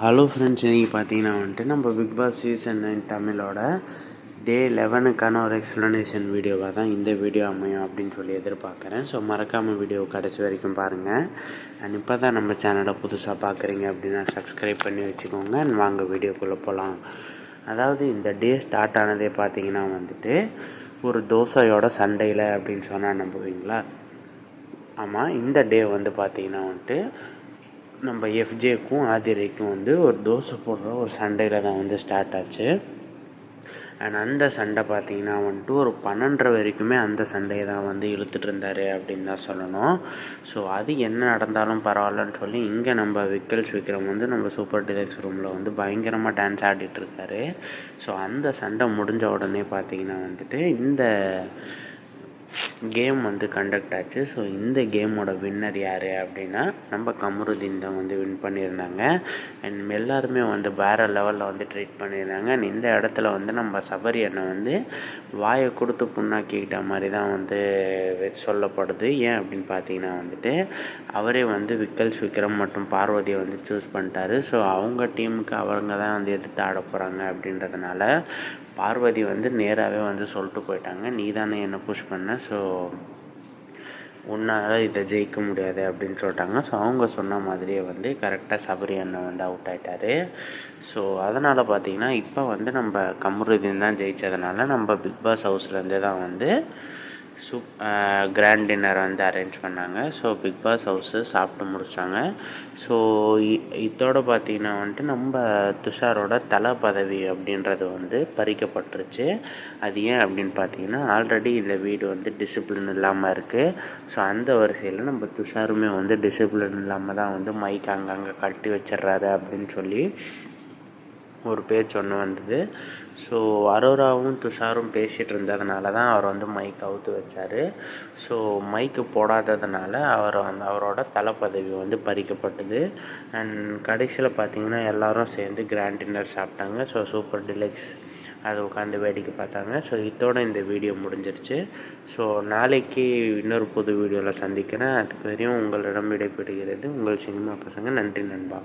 Hello friends, இன்றைக்கி பார்த்தீங்கன்னா நம்ம பிக் பாஸ் சீசன் 9 தமிழோட டே 11க்கான ஒரு எக்ஸ்ப்ளனேஷன் வீடியோவாக தான் இந்த வீடியோ அமையும் அப்படின்னு சொல்லி எதிர்பார்க்குறேன். ஸோ மறக்காமல் வீடியோ கடைசி வரைக்கும் பாருங்கள். அண்ட் இப்போ தான் நம்ம சேனலை புதுசாக பார்க்குறீங்க அப்படின்னா சப்ஸ்கிரைப் பண்ணி வச்சுக்கோங்க. அண்ட் வாங்க வீடியோக்குள்ளே போகலாம். அதாவது இந்த டே ஸ்டார்ட் ஆனதே பார்த்தீங்கன்னா ஒரு தோசையோட சண்டையில் அப்படின்னு சொன்னால் நம்புவீங்களா? ஆமாம், இந்த டே பார்த்தீங்கன்னா நம்ம எஃப்ஜேக்கும் ஆதிரைக்கும் ஒரு தோசை போடுற ஒரு சண்டையில் தான் ஸ்டார்ட் ஆச்சு. அண்ட் அந்த சண்டை பார்த்தீங்கன்னா ஒரு 12:30 வரைக்குமே அந்த சண்டையை தான் இழுத்துட்டு இருந்தார் அப்படின்னு தான் சொல்லணும். ஸோ அது என்ன நடந்தாலும் பரவாயில்லன்னு சொல்லி இங்கே நம்ம விக்ரம் நம்ம சூப்பர் டிலக்ஸ் ரூமில் பயங்கரமாக டான்ஸ் ஆடிட்டுருக்காரு. ஸோ அந்த சண்டை முடிஞ்ச உடனே பார்த்தீங்கன்னா இந்த கேம் கண்டக்ட் ஆச்சு. ஸோ இந்த கேமோட வின்னர் யார் அப்படின்னா நம்ம கமருதீன் தான் வின் பண்ணியிருந்தாங்க. அண்ட் எல்லாருமே வேறு லெவலில் ட்ரீட் பண்ணியிருந்தாங்க. அண்ட் இந்த இடத்துல நம்ம சபரி அண்ணன் வாயை கொடுத்து புண்ணாக்கிக்கிட்ட மாதிரி தான் சொல்லப்படுது. ஏன் அப்படின்னு பார்த்தீங்கன்னா அவரே விக்ரம் மற்றும் பார்வதியை சூஸ் பண்ணிட்டாரு. ஸோ அவங்க டீமுக்கு அவங்க தான் எதிர்த்து ஆட போகிறாங்க அப்படின்றதுனால பார்வதி நேராகவே சொல்லிட்டு போயிட்டாங்க, நீ தானே என்னை புஷ் பண்ண, ஸோ உன்னால் இதை ஜெயிக்க முடியாது அப்படின்னு சொல்லிட்டாங்க. ஸோ அவங்க சொன்ன மாதிரியே கரெக்டாக சபரி அண்ணன் அவுட் ஆகிட்டார். ஸோ அதனால் பார்த்தீங்கன்னா இப்போ நம்ம கமருதீன் தான் ஜெயித்ததுனால நம்ம பிக் பாஸ் ஹவுஸ்லேருந்தே தான் கிராண்ட் டின்னர் அரேஞ்ச் பண்ணாங்க. ஸோ பிக் பாஸ் ஹவுஸு சாப்பிட்டு முடித்தாங்க. ஸோ இதோடு பார்த்திங்கன்னா நம்ம துஷாரோட தலை பதவி அப்படின்றது பறிக்கப்பட்டுருச்சு. அது ஏன் அப்படின்னு பார்த்தீங்கன்னா ஆல்ரெடி இந்த வீடு டிசிப்ளின் இல்லாமல் இருக்குது. ஸோ அந்த வரிசையில் நம்ம துஷாருமே டிசிப்ளின் இல்லாமல் தான் மைக் அங்கங்கே கட்டி வச்சிட்றாரு அப்படின்னு சொல்லி ஒரு பேச்சு ஒன்று வந்தது. ஸோ அரோராவும் துஷாரும் பேசிகிட்டு இருந்ததுனால தான் அவர் மைக் அவுத்து வச்சார். ஸோ மைக்கு போடாததுனால அவரோட தலைப்பதவி பறிக்கப்பட்டது. அண்ட் கடைசியில் பார்த்திங்கன்னா எல்லோரும் சேர்ந்து கிராண்ட் டின்னர் சாப்பிட்டாங்க. ஸோ சூப்பர் டிலக்ஸ் அதை உட்காந்து வேடிக்கை பார்த்தாங்க. ஸோ இதோட இந்த வீடியோ முடிஞ்சிருச்சு. ஸோ நாளைக்கு இன்னொரு புது வீடியோவில் சந்திக்கிறேன். அதுக்கு வரையும் உங்களிடம் விடைபெறுகிறது உங்கள் சினிமா பசங்க. நன்றி நண்பா.